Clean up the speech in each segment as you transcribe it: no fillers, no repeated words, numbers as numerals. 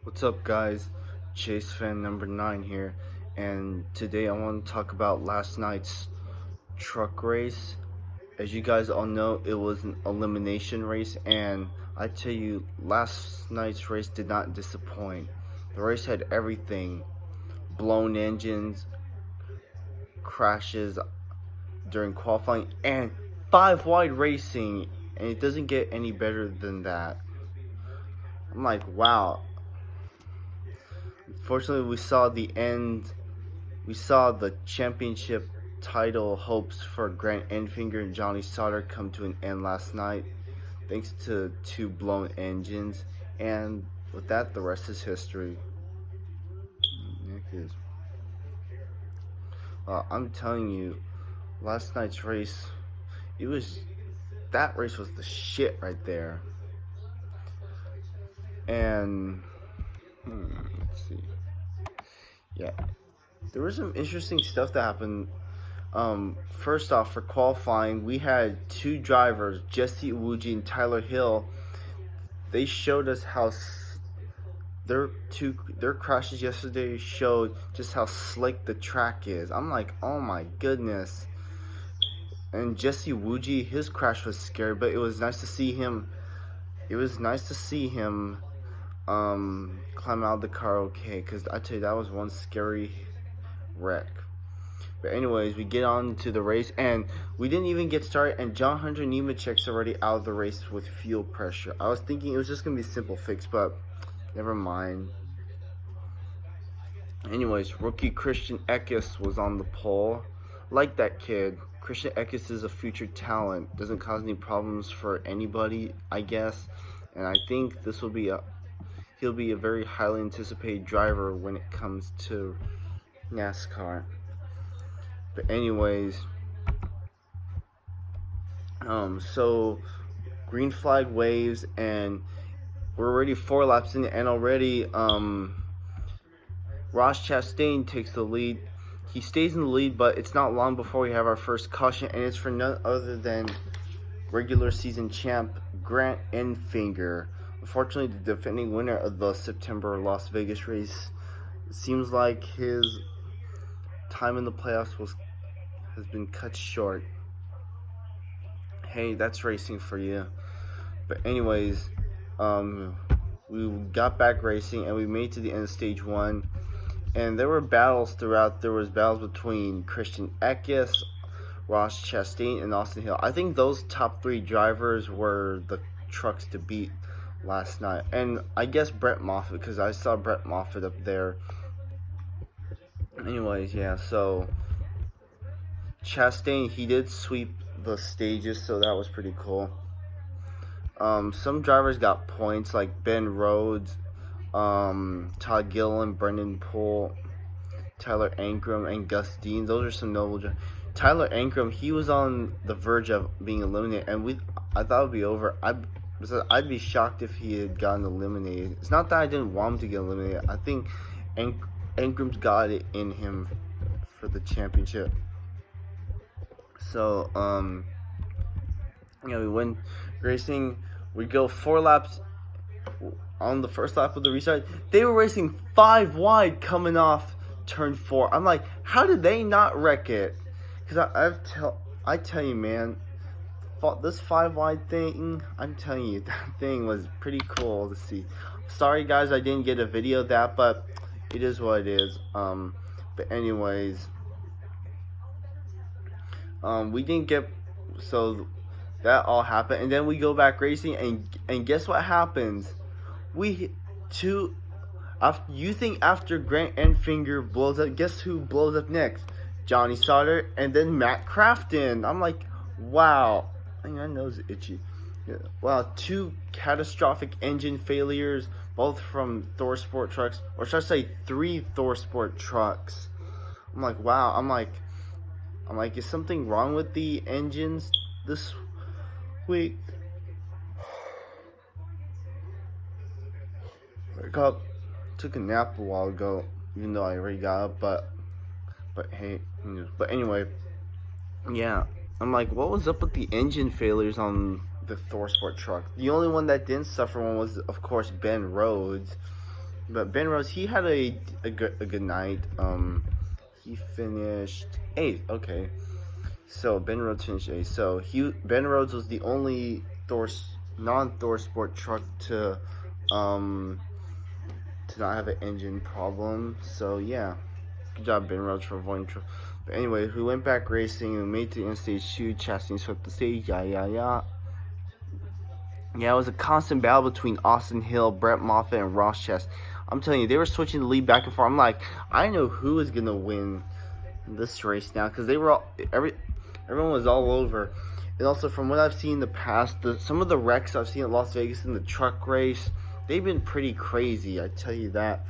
What's up, guys? Chase fan number 9 here, and today I want to talk about last night's truck race. As you guys all know, it was an elimination race, and I tell you, last night's race did not disappoint. The race had everything: blown engines, crashes during qualifying, and 5 wide racing, and it doesn't get any better than that. I'm like, wow. Fortunately, we saw the end. We saw the championship title hopes for Grant Enfinger and Johnny Sauter come to an end last night, thanks to 2 blown engines. And with that, the rest is history. I'm telling you, last night's race, that race was the shit right there. And let's see. Yeah, there was some interesting stuff that happened. First off, for qualifying, we had 2 drivers, Jesse Iwuji and Tyler Hill. They showed us how their crashes yesterday showed just how slick the track is. I'm like, oh my goodness. And Jesse Iwuji, his crash was scary, but it was nice to see him. Climb out of the car okay, because I tell you, that was one scary wreck. But anyways, we get on to the race, and we didn't even get started, and John Hunter Nemechek's already out of the race with fuel pressure. I was thinking it was just going to be a simple fix, but never mind. Anyways, rookie Christian Eckes was on the pole. Like that kid. Christian Eckes is a future talent. Doesn't cause any problems for anybody, I guess. And I think he'll be a very highly anticipated driver when it comes to NASCAR. But anyways, so green flag waves, and we're already 4 laps in, and already Ross Chastain takes the lead. He stays in the lead, but it's not long before we have our first caution, and it's for none other than regular season champ Grant Enfinger. Unfortunately, the defending winner of the September Las Vegas race. It seems like his time in the playoffs has been cut short. Hey, that's racing for you. But anyways, we got back racing, and we made to the end of stage 1. And there were battles throughout. There was battles between Christian Eckes, Ross Chastain, and Austin Hill. I think those top 3 drivers were the trucks to beat last night. And I guess Brett Moffitt, because I saw Brett Moffitt up there. Anyways, yeah, so Chastain, he did sweep the stages, so that was pretty cool. Some drivers got points, like Ben Rhodes, Todd Gilliland, Brendan Poole, Tyler Ankrum, and Gus Dean. Those are some notable drivers. Tyler Ankrum, he was on the verge of being eliminated, and I thought it would be over. I'd be shocked if he had gotten eliminated. It's not that I didn't want him to get eliminated. I think Ankrum's got it in him for the championship. So, we went racing. We go 4 laps. On the first lap of the restart, they were racing 5 wide coming off turn 4. I'm like, how did they not wreck it? Because I tell you, man, this 5 wide thing, I'm telling you, that thing was pretty cool to see. Sorry guys, I didn't get a video of that, but it is what it is. But anyways, we didn't get, so that all happened, and then we go back racing, and guess what happens? You think after Grant Enfinger blows up, guess who blows up next? Johnny Sauter, and then Matt Crafton. I'm like, wow. My nose is itchy. Yeah. Wow, 2 catastrophic engine failures, both from Thor Sport trucks, or should I say 3 Thor Sport trucks. I'm like, wow. I'm like, is something wrong with the engines this week? Took a nap a while ago, even though I already got up, but hey, but anyway, yeah, I'm like, what was up with the engine failures on the Thor Sport truck? The only one that didn't suffer one was, of course, Ben Rhodes. But Ben Rhodes, he had a good night. He finished 8th. Okay, so Ben Rhodes finished 8th. So Ben Rhodes was the only non-Thor sport truck to not have an engine problem. So yeah, good job Ben Rhodes for avoiding trouble. But anyway, we went back racing and made the in-stage shoot. Chastain swept the stage. Yeah. Yeah, it was a constant battle between Austin Hill, Brett Moffitt, and Ross Chest. I'm telling you, they were switching the lead back and forth. I'm like, I know who is gonna win this race now, because they were everyone was all over. And also, from what I've seen in the past, some of the wrecks I've seen at Las Vegas in the truck race, they've been pretty crazy. I tell you that.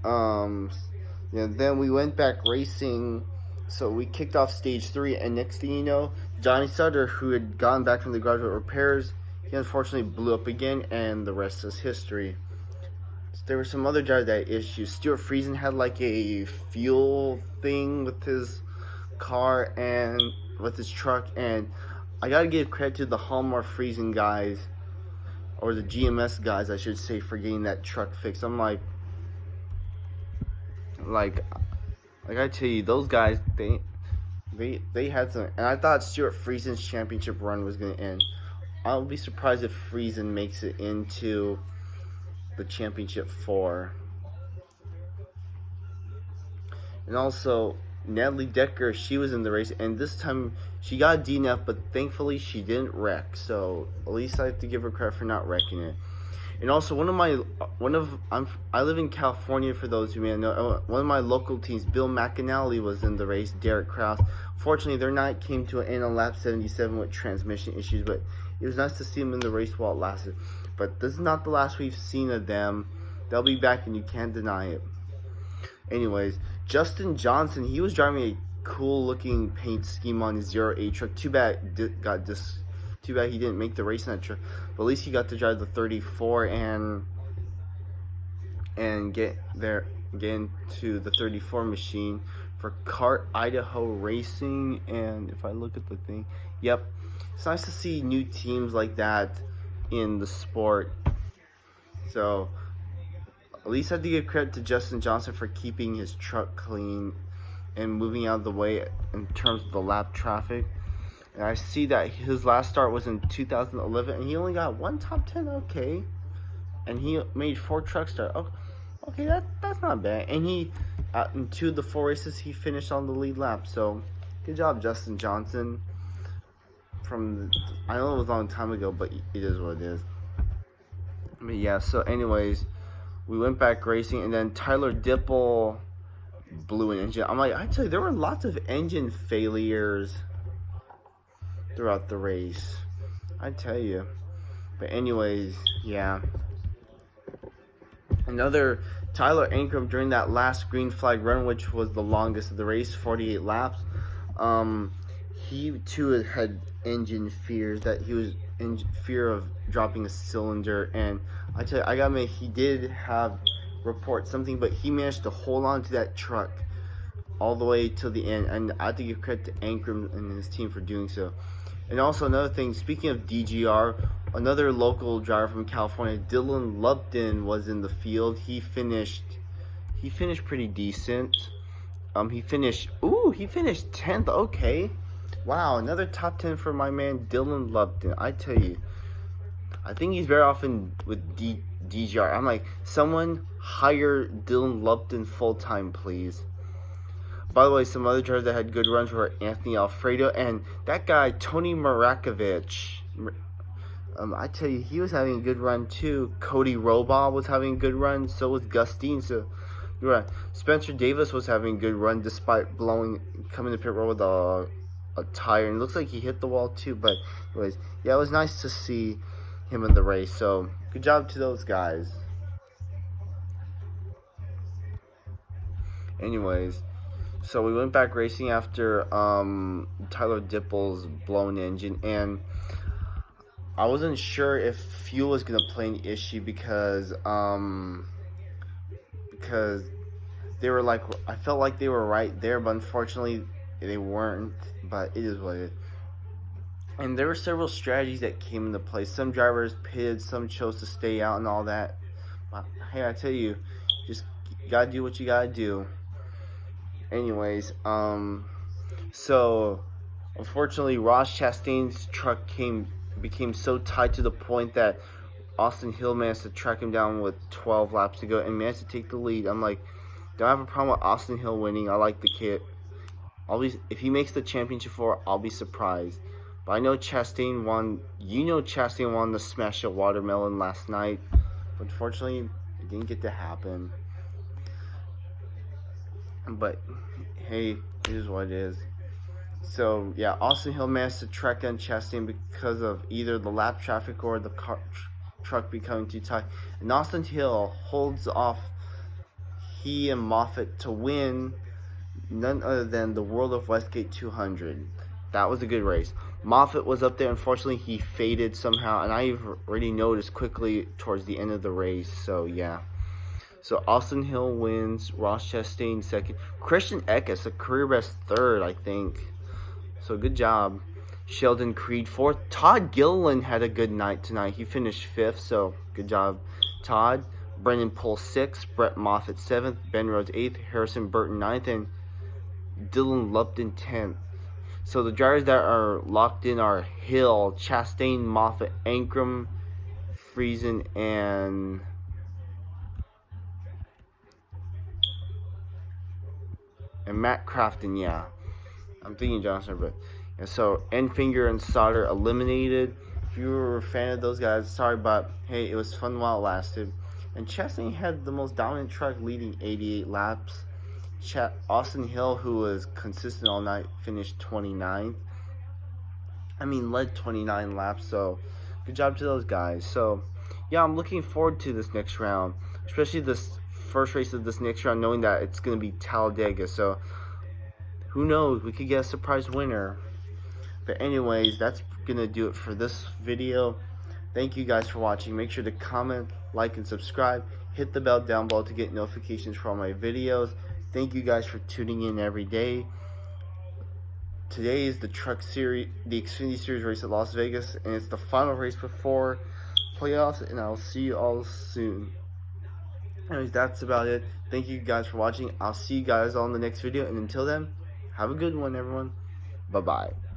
Then we went back racing. So we kicked off stage 3, and next thing you know, Johnny Sutter, who had gone back from the garage with repairs, he unfortunately blew up again, and the rest is history. So there were some other drivers that had issues. Stuart Friesen had like a fuel thing with his car and with his truck, and I gotta give credit to the Hallmark Friesen guys, or the GMS guys, I should say, for getting that truck fixed. I'm like I tell you, those guys, they had some, and I thought Stuart Friesen's championship run was going to end. I'll be surprised if Friesen makes it into the championship 4. And also, Natalie Decker, she was in the race, and this time she got a DNF, but thankfully she didn't wreck. So at least I have to give her credit for not wrecking it. And also, I live in California, for those who may know. One of my local teams, Bill McAnally, was in the race. Derek Kraus. Fortunately, their night came to an end on lap 77 with transmission issues, but it was nice to see them in the race while it lasted. But this is not the last we've seen of them. They'll be back, and you can't deny it. Anyways, Justin Johnson, he was driving a cool-looking paint scheme on his 08 truck. Too bad he didn't make the race in that truck. But at least he got to drive the 34 and get into the 34 machine for Kart Idaho Racing. And if I look at the thing, yep, it's nice to see new teams like that in the sport. So at least I have to give credit to Justin Johnson for keeping his truck clean and moving out of the way in terms of the lap traffic. And I see that his last start was in 2011, and he only got 1 top 10. Okay, and he made 4 truck starts. Okay, that's not bad. And he, in 2 of the 4 races, he finished on the lead lap. So, good job, Justin Johnson. I know it was a long time ago, but it is what it is. But yeah. So, anyways, we went back racing, and then Tyler Dipple blew an engine. I'm like, I tell you, there were lots of engine failures throughout the race, I tell you. But anyways, yeah. Another Tyler Ankrum during that last green flag run, which was the longest of the race, 48 laps. He too had engine fears, that he was in fear of dropping a cylinder. And I tell you, I gotta admit, he did have report something, but he managed to hold on to that truck all the way till the end. And I have to give credit to Ankrum and his team for doing so. And also another thing, speaking of DGR, another local driver from California, Dylan Lupton, was in the field. He finished pretty decent. He finished 10th. Okay. Wow, another top 10 for my man Dylan Lupton. I tell you, I think he's very often with DGR. I'm like, someone hire Dylan Lupton full time, please. By the way, some other drivers that had good runs were Anthony Alfredo and that guy, Tony Marakovich. I tell you, he was having a good run too. Cody Robaugh was having a good run. So was Gustine. So, right. Spencer Davis was having a good run despite coming to pit road with a tire. And it looks like he hit the wall too. But anyways, yeah, it was nice to see him in the race. So, good job to those guys. Anyways, so we went back racing after Tyler Dipple's blown engine, and I wasn't sure if fuel was gonna play an issue because they were like, I felt like they were right there, but unfortunately they weren't. But it is what it is. And there were several strategies that came into play. Some drivers pitted, some chose to stay out and all that. But hey, I tell you, just gotta do what you gotta do. Anyways, so unfortunately, Ross Chastain's truck became so tight to the point that Austin Hill managed to track him down with 12 laps to go and managed to take the lead. I'm like, don't have a problem with Austin Hill winning. I like the kid. If he makes the championship four, I'll be surprised. But I know Chastain won. You know Chastain won the Smash a Watermelon last night. But unfortunately, it didn't get to happen. But hey, it is what it is. So yeah, Austin Hill managed to track down Chastain because of either the lap traffic or the truck becoming too tight. And Austin Hill holds off he and Moffitt to win none other than the World of Westgate 200. That was a good race. Moffitt was up there. Unfortunately, he faded somehow, and I already noticed quickly towards the end of the race. So yeah. So Austin Hill wins, Ross Chastain second, Christian Eckes a career best third, I think. So good job. Sheldon Creed fourth. Todd Gilliland had a good night tonight. He finished fifth, so good job, Todd. Brendan Poole sixth, Brett Moffitt seventh, Ben Rhodes eighth, Harrison Burton ninth, and Dylan Lupton 10th. So the drivers that are locked in are Hill, Chastain, Moffitt, Ankrum, Friesen, and Matt Crafton. Yeah, I'm thinking Johnson, but yeah. So Enfinger and Sauter eliminated. If you were a fan of those guys, sorry, but hey, it was fun while it lasted. And Chastain had the most dominant truck, leading 88 laps. Austin Hill, who was consistent all night, finished 29th. Led 29 laps, so good job to those guys. So, yeah, I'm looking forward to this next round, especially this first race of this next round, knowing that it's going to be Talladega. So, who knows? We could get a surprise winner. But anyways, that's going to do it for this video. Thank you guys for watching. Make sure to comment, like, and subscribe. Hit the bell down below to get notifications for all my videos. Thank you guys for tuning in every day. Today is the Truck Series, the Xfinity Series race at Las Vegas, and it's the final race before playoffs, and I'll see you all soon. Anyways, that's about it. Thank you guys for watching. I'll see you guys all in the next video, and until then, have a good one, everyone. Bye-bye.